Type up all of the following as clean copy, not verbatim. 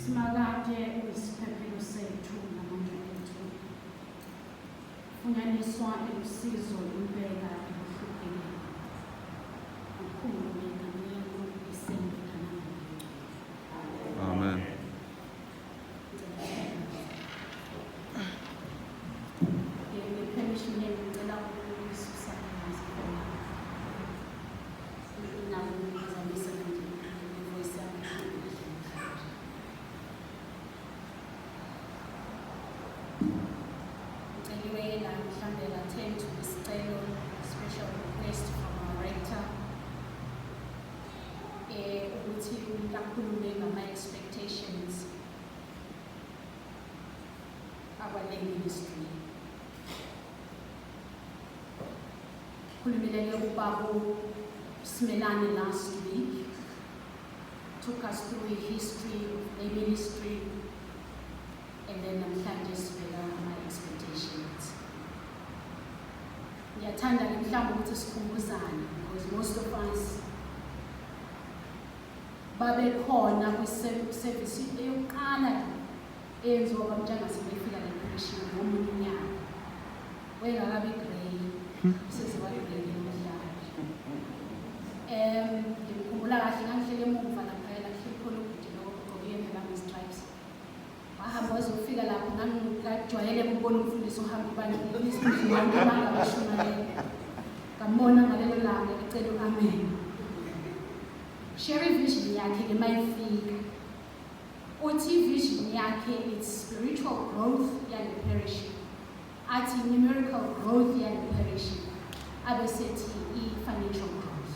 Isimakaje uyisiphephelo sethu namandla ethu. Funyaniswa elusizo lubeka ebuhlukeni. Ukhumbule ngamiyelo isendekana. Amen. Permission ngicela ukususa ngizibona. Nawo ngizamisa nje voice yami. Attend to this special request from our rector. Ukuthi ukhulume ngama expectations our ministry. Khulumelele ubaba Simelane last week, took us through a history of the ministry, and then namhlanje sibeka ama expectations. Ngiyathanda mhlawumbe ukuthi sikhumbuzane because most of us babekhona kwi-service eyokuqala eyenziwa kwamntshanga sebefika la parish ngomunye unyaka wengakabi grey sesiba grey namhlanje. Ngikhumbula kahle ngangihlele emuva laphaya lahleli khona ubhuti lo ogqoke ngelama stripes. Wahamba wazofika lapho ngangijwayele ukubona umfundisi ohamba ibandla lesintu abashumayela. Ngambona ngalelo langa ecela amen. Share vision yakhe ke mayifika. Uthi vision yakhe it's spiritual growth yale parish. Athi numerical growth yale parish. Abesethi financial growth.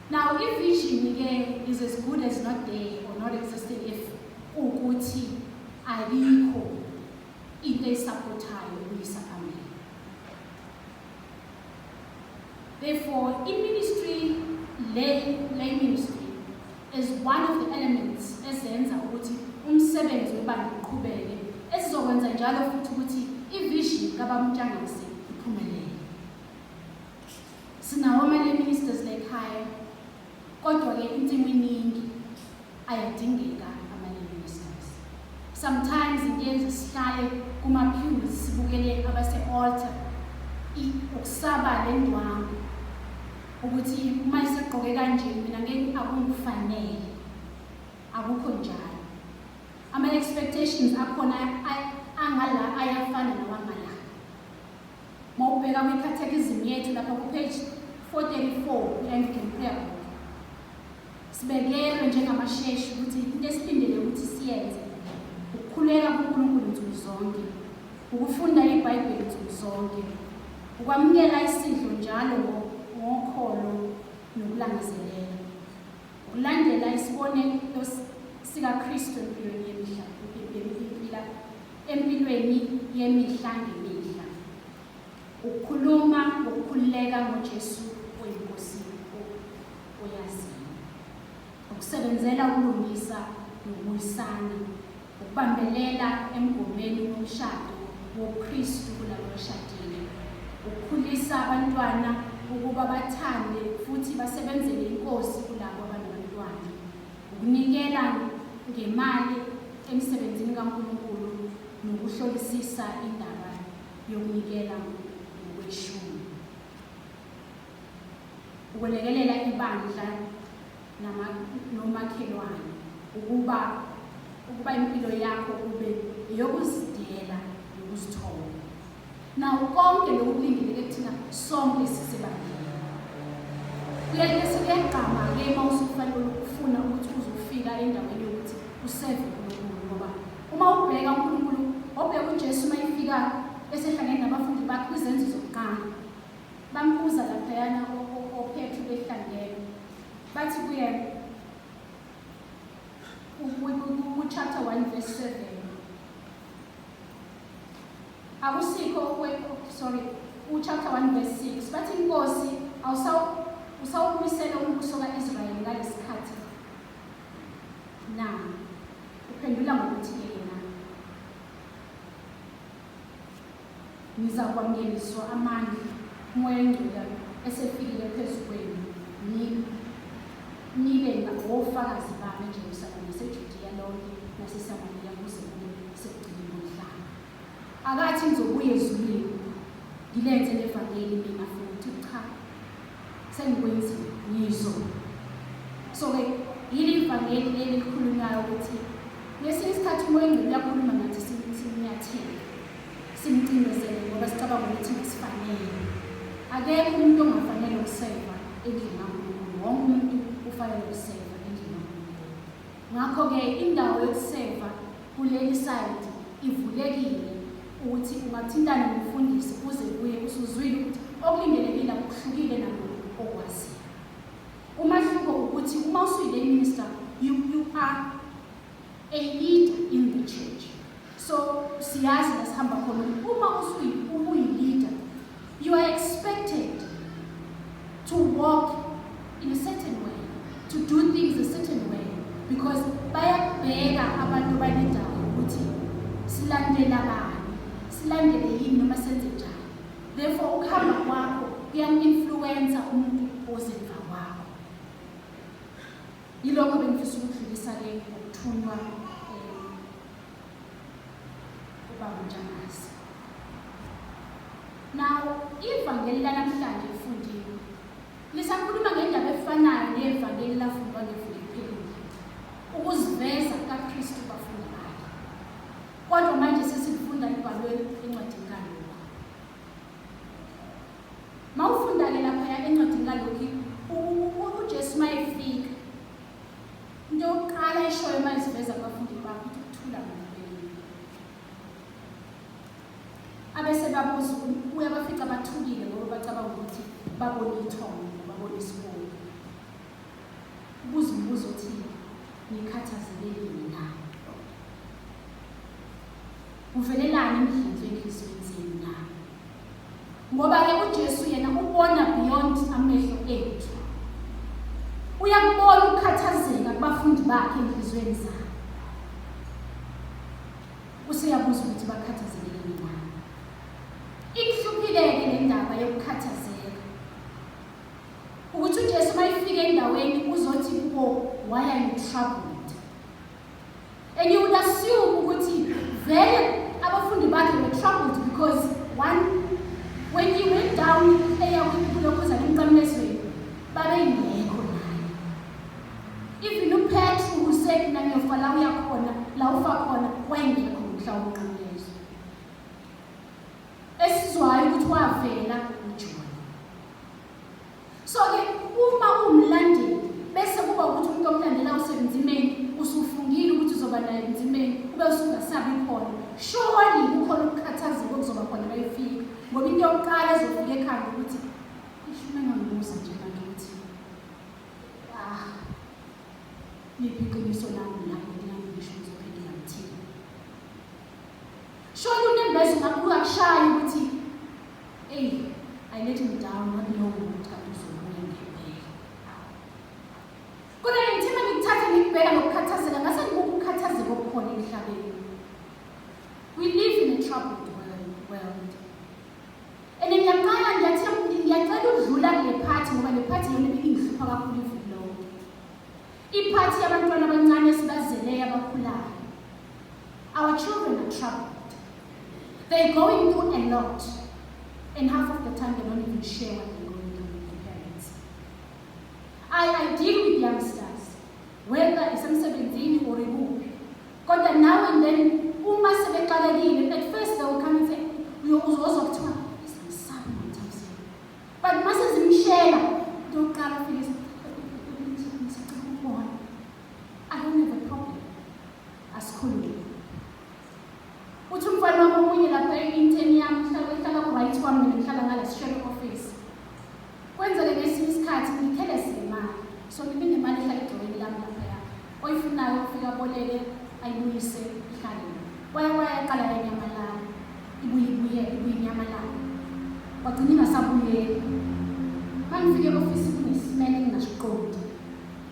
Now if vision again is as good as not there or not existing if ukuthi ayikho into esupportayo uyisaphameli. Therefore, in ministry, lay ministry is one of the elements ezenza ukuthi umsebenzi webandla uqhubeke esizokwenza njalo futhi ukuthi ivision kabamntshangase iphumelele. Sinawo ama-ministers lekhaya kodwa ke into eminingi ayadingeka. Sometimes ingenza sihlale kuma-pews sibukele abase-altar ukusaba le ndwangu ukuthi uma isegqoke kanje mina ngeke akungifanele akukho njalo. Ama-expectations akhona angala ayafana nawangala. Mawubheka kwi-catechism yethu lapha ku-page 434 kwi-Anglican Prayer Book sibekelwe njengamasheshe ukuthi into esiphindele ukuthi siyenze ukukhuleka kuNkulunkulu nsuku zonke, ukufunda iBhayibheli nsuku zonke, ukwamukela isidlo njalo ngokholo nokulangazelela, ukulandela isibonelo sikaKristu empilweni yemihla ngemihla, ukukhuluma ngokukhuleka ngoJesu oyinkosi oyaziyo, ukusebenzela ukulungisa nokubuyisana, ukubambelela emgomeni womshado woKristu kulabo abashadile, ukukhulisa abantwana ukuba bathande futhi basebenzele inkosi kulabo abanabantwana, ukunikela ngemali emsebenzini kaNkulunkulu nokuhlolisisa indaba yokunikela ngokweshumi, ukulekelela ibandla nomakhelwane ukuba impilo yakho kube yokuzidela nokuzithoba. Now konke lokhu kulindeleke kuthina sonke sisebandleni. Kuyeke siyagqama ke mawusufanele ukufuna ukuthi uzofika endaweni yokuthi useve uNkulunkulu ngoba uma ubheka uNkulunkulu obheka uJesu mayifika esehlangene nabafundi bakhe kwizenzo zokuqala bambuza laphayana oPetru behlangene bathi kuye chapter 1 verse 7 akusikho chapter 1 verse 6 bathi inkosi usawubuyisela umbuso kaIsrayeli ngalesikhathi na uphendula ngokuthi yena nizakwamukeliswa amandla umoya engcwele esefikile phezu kwenu yini nibe ngofakazi bami eJerusalema naseJudiya lonke naseSamariya kuze kube sekugcineni komhlaba. Akathi ngizobuya ezulwini ngilenze levangeli mina futhi cha sengikwenzile ngizo. So-ke yili ivangeli leli likhulumayo ukuthi ngesinye isikhathi umoya ongcwele uyakhuluma ngathi sinyathele simcindezele ngoba sicabanga ukuthi ngesifanele. Akekho umuntu ongafanele ukuseva endlini kaNkulunkulu, wonke umuntu ufanele ukuseva endlini kaNkulunkulu. Ngakho-ke indawo yokuseva kuleli side ivulekile ukuthi ungathintana nomfundisi uze kuye usuzwile ukuthi okulindelekile akuhlukile nalokho okwaziyo. Umahluko ukuthi uma usuyile minister you are a leader in the church. So siyazi lasihamba khona uma uyi-leader you are expected to walk in a certain way, to do things a certain way, because bayabheka abantu balendawo ukuthi silandela bani, silandele yini noma senze njani. Therefore ukuhamba kwakho kuyamu-influencer umuntu ozenza kwakho. Yilokho bengifisa ukudlulisa-ke ngokuthunywa ubaba uNjangase. Now, ivangeli lanamhlanje lifundiwe lisakhuluma ngendaba efanayo nevangeli lafundwa ngeVuk'uphele, ukuziveza kaKristu bafundi bakhe. Kodwa manje sesilifunda libhalwe encwadini kaLuka. Mawufunda-ke laphaya encwadini kaLuka uJesu mayefika into yokuqala eshoyo mayeziveza abafundi bakhe ukuthi ukuthula ngempela. Abese babuza uyabafica bathukile ngoba bacabanga ukuthi babona ithongo, babona isibongo. Ubuza umbuzo othile, ngikhathazelekile na? Uvelelani emdlenzweni enhliziyweni zenu na? Ngoba-ke uJesu yena ubona beyond amehlo ethu. Uyakubona ukukhathazeka kubafundi bakhe enhliziyweni zabo. Useyabuza ukuthi bakhathazelekile na? Ikuhluphile-ke le ndaba yokukhathazeka ukuthi uJesu mayefika endaweni uzothi kubo, why are you troubled? And you would assume ukuthi vele abafundi bakhe were troubled because one, when he went down kulokhoza emqamlezweni babengekho naye. Even uPetru usekunanyofa la uyakhona la ufa khona wayengekho mhla womqamlezo. Esizwayo ukuthi wavela uJohn. So-ke uma umlandeli bese kuba ukuthi umuntu omlandela usebenzimeni usufungile ukuthi uzoba naye emzimeni ube usungasabi khona, surely kukhona ukukhathazeka okuzoba khona mayefika. Ngoba into yokuqala ezofika ekhanda ukuthi ishuma ngambuza nje manje ukuthi liphi iqiniso lami lapho ngingamngisho ngizophendula ngithini. Surely unembeza ungakushaya ukuthi I let him down, not knowing ukuthi kanti uzobuya ngempela. Kodwa ngithemba ngikuthatha ngikubheka ngokukhathazeka ngase ngibuka ukukhathazeka okukhona emhlabeni. We live in a troubled world. And ngiyacela ukudlula kule phathi ngoba le phathi yona ibingihlupha kakhulu iviki lonke. Iphathi yabantwana abancane esibazeleyo abakhulayo. Our children are troubled. They're going through a lot. And half of the time they don't even share what they're going through with their parents. I deal with youngsters, whether it's emsebenzini or ikuphi. Kodwa now and then uma sebeqalekile, at first they will come and say uzozwa kuthiwa isamsabi ngomthambiso. But mase zimshela into yokuqala afike ngisacela ukubona. I don't have a problem. Asikhulume. Uthi umfana wami omunye lapha e-intern yami uhlala ku-right wami mina ngihlala ngale-share office. Kwenzeke ngesinye isikhathi ngithelesile imali. So ngibe nemali ehlala edrobheni lami laphaya. Oyifunayo ukufika aboleke ayibuyise ihlale. Wayaqala yanyamalala. Ibuye inyamalala. Wagcina ingasabuyeli. Mangifike e-office kunesimele engingasiqondi.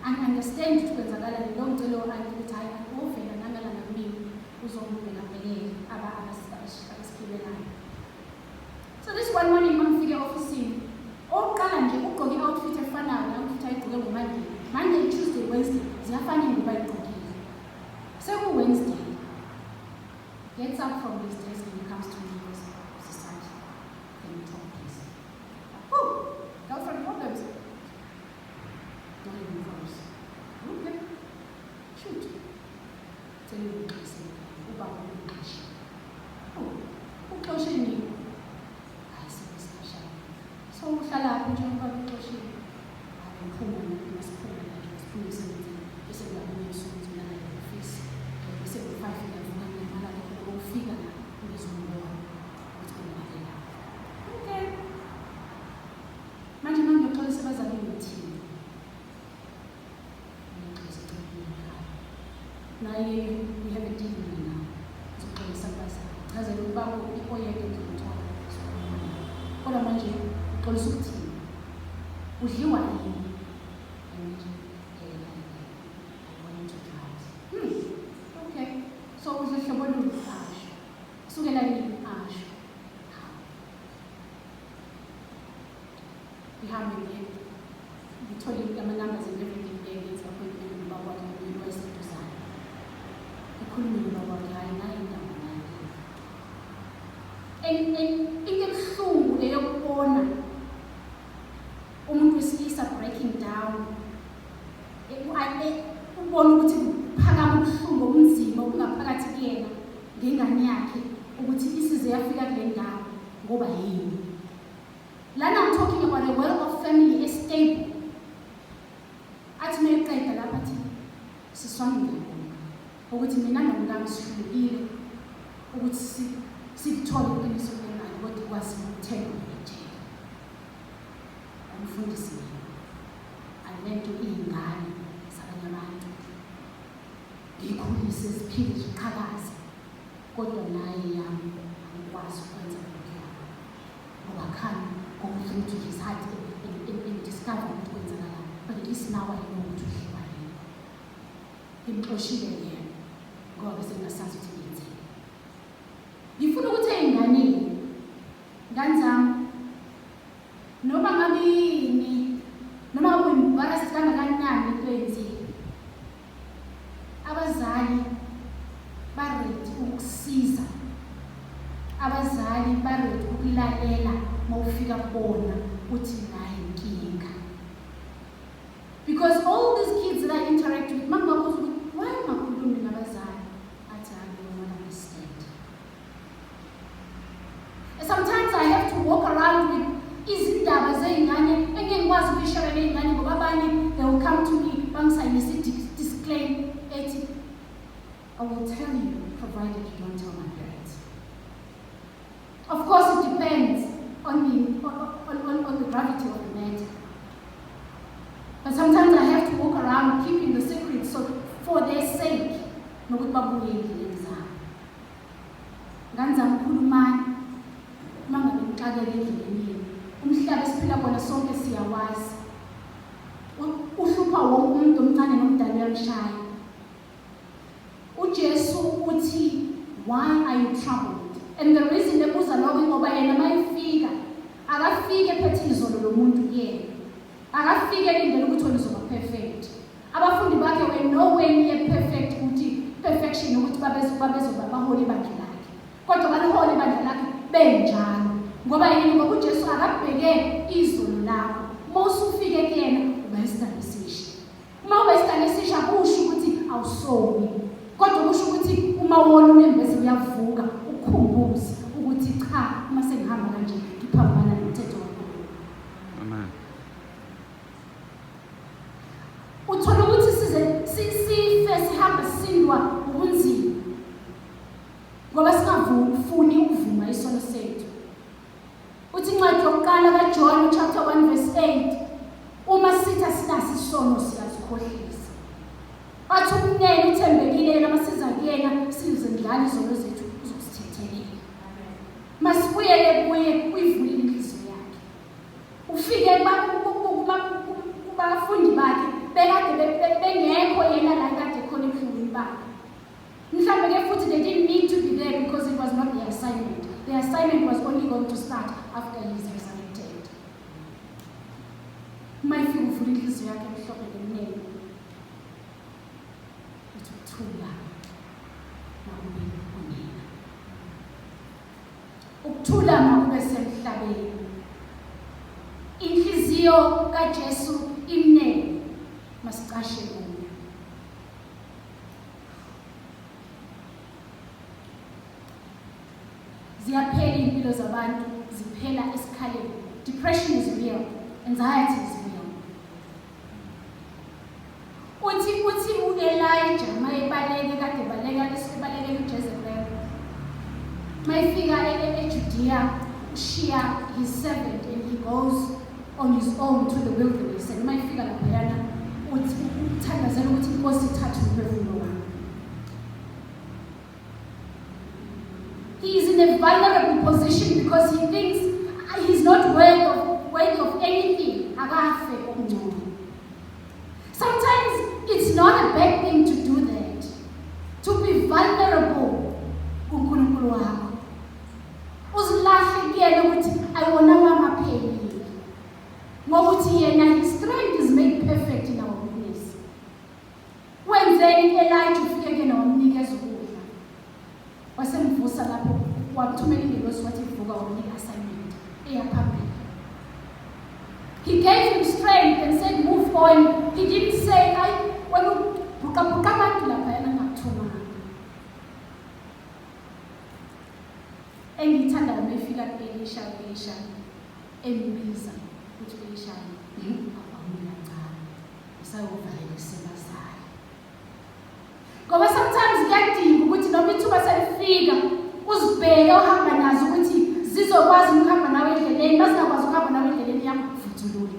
Angi-understand ukuthi kwenzakalani. Lo ngicelo ukuthi hayi ovela nangalana kumina uzongibheka bhekele abasiphilelayo. So this one morning mangifike e-ofisini oqala nje ugqoke i-outfit efanayo outfit ayigqoke ngoMonday every Wednesday, gets up from his desk and he comes to me and goes, "Sister, can you talk, please?" Oh, girlfriend problems. Not even close. Okay. Shoot. Tell you what I say. Oh, uxosheni. Hayi sisasha. So uhlala lapho njengoba uxosheni. Ayiphuma nesiphuma nesiphuma semini. Bese ngiyabona isuku mina la office. Bese ku5 ngiyavuka ngimala lokho ukufika la ngizombola. Ukuthi ngiyabela. Okay. Manje ngiyoxolisa abazali ngithini. Now we have a deal now. So please somebody has a look back or you can talk. Kodwa manje uxolisa ukuthini? Udliwa yini? Okay. So udla hlobo luni asho? Kusukela nini asho? Ngihambe ngithole ama-numbers and everything there ngenza appointment about what I'm doing eseduzane. Ngikhulume nobaba wakhe hayi naye indaba naye. Into ebuhlungu eyokubona umuntu wesilisa breaking down. Ubona ukuthi kuphakama ubuhlungu obunzima obungaphakathi kuyena ngengane yakhe ukuthi isize yafika kule ndawo ngoba yini. Lana I'm talking about a well-off family, a stable. Athi meqeda lapha athi siswami ngiyabonga ukuthi mina nomntana sihlukile ukuthi sikuthole iqiniso lemali kodwa ikwazi ukuthenga ejele. Umfundisi alento iy'ngane zabanye abantu ngikhulise ziphile ziqhakaze kodwa naye yami angikwazi ukwenza lokho ngoba khani going to his heart and discover ukuthi kwenzakalani. But at least now I know ukuthi udliwa yini. Ngimxoshile yena ngoba bese ngingasazi ukuthi ngiyenzeni. Ngifuna ukuthi ey'nganeni ngane zami noma ngabe yini noma kuyimbarasi kangakanani into eyenzile, abazali baredi ukusiza, abazali baredi ukulalela mawufika kubona uthi naye inkinga. Because all these kids that I interact with, mama goes, why am I doing nabazali? Athi I don't understand. Sometimes I have to walk around with izindaba zey'ngane engingikwazi ukuyishara ney'ngane ngoba abanye they will come to me bangisayinise disclaim ethi I will tell you provided you don't tell my parents. Of course it depends on the gravity of the matter. But sometimes I have to walk around keeping the secret so for their sake. Nokuthi babuye endleleni zabo. Ngane zami khulumani uma ngabe ngixakeke endleleni yenu. Umhlaba esiphila kona sonke siyawazi. Uhlupha wonke umuntu omncane nomdala uyamshaya. uJesu uthi, why are you troubled? And the reason ebuza lokho ngoba yena mayifika akafike ephethe izolo lomuntu yena. Akafike elindele ukuthi wena uzoba perfect. Abafundi bakhe were nowhere near perfect ukuthi perfection ukuthi babezoba baholi bandla lakhe. Kodwa baliholi bandla lakhe benjalo. Ngoba yini ngoba uJesu akabheke izolo lakho. Mawusufike kuyena uba isitanisisha. Uma uba isitanisisha kusho ukuthi awusomi. Kodwa kusho ukuthi uma wona unembezi uyavuka ukhumbuze ukuthi cha uma sengihamba kanje ngiphambana nomthetho waNkulunkulu. Amen. Uthola ukuthi sife sihamba sindwa ubunzima ngoba singafuni ukuvuma isono sethu. Uthi incwadi yokuqala kaJohn chapter 1 verse 8 uma sitha sinaso isono siyazikhohlisa. Bathi umnene uthembekile yena masiza kuyena sizendlala izono zethu uzosithethelela. Masibuyele kuye uyivulile inhliziyo yakhe. Ufike kubafundi bakhe bekade bengekho yena la kade khona ekhulwini bakhe. Mhlawumbe ke futhi they didn't need to be there because it was not their assignment. The assignment was only going to start after he is resurrected. Mayifika uvula inhliziyo yakhe emhlophe nemnene. Uthula. ukuthula makube semhlabeni. Inhliziyo kaJesu imnene, masicashe kuyo. Ziyaphela impilo zabantu, ziphela esikhaleni. Depression is real, anxiety is real. Uthi u-Elijah mayebaleke kade baleke uJezebel. Mayefika eJudea, ushiya his servant and he goes on his own to the wilderness. And mayefika laphayana uthi uthandazela ukuthi inkosi ithathe umphefumulo wakhe. He is in a vulnerable position because he thinks he's not worthy of anything. Akafe okungcono. Sometimes it's not a bad thing to do that. To be vulnerable kuNkulunkulu wakho. Uzilahle kuyena ukuthi ayibonanga amapheli. Ngokuthi yena his strength is made perfect in our weakness. Wenzeni Elijah ufike kuyena wamnikeza ukudla. Wasemvusa lapho wathumela ingelosi wathi vuka wamnika assignment eyaphambili. He gave him strength and said move on. He didn't say wena ubhuqa abantu lapha yana ngakuthuma. Engithanda mayefika kuElisha embiza ukuthi Elisha abamula kancane. Usayovalela isemasayo. Ngoba sometimes kuyadinga ukuthi noma ithuba selifika uzibheke uhamba nazo ukuthi zizokwazi ukuhamba nawe endleleni, bazingakwazi ukuhamba nawe endleleni yakuvuthulula.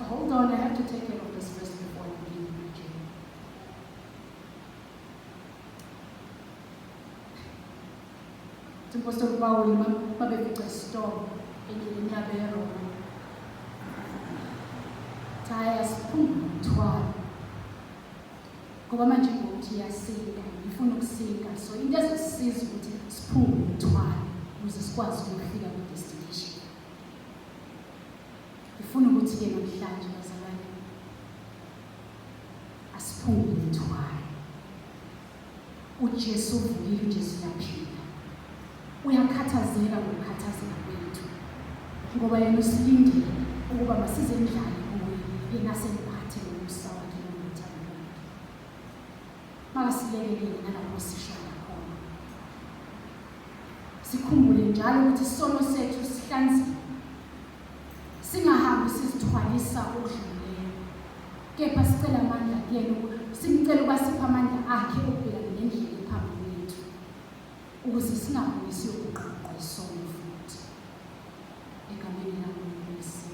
Hold on, I have to take care of this first before I begin preaching. Apostle Paul mabefica storm endleleni yabo eRoma. Thaya siphumthwala. Ngoba manje ngokuthi yasinda, ngifuna ukusinda. So into ezisiza ukuthi siphume umthwalo ukuze sikwazi ukufika ku destination. Ngifuna ukuthi ke namhlanje bazalwane asiphume umthwalo. uJesu uvukile, uJesu uyaphila. Uyakhathazeka ngokukhathazeka kwethu. Ngoba yena usilindile ukuba masize endlala kuye, yena semphathe ngomusa wakhe nokuthanda kwakhe. Makasilekelele nalapho sishona khona. Sikhumbule njalo ukuthi isono sethu sihlanzile. Singahambi sizithwalisa udlulele. Kepha sicela amandla kuyena, simcela ukuba sipha amandla akhe ukubhekana nendlela ephambili yethu. Ukuze singabuyisi ukuqaqqa isono futhi. Egameni likaNkulunkulu.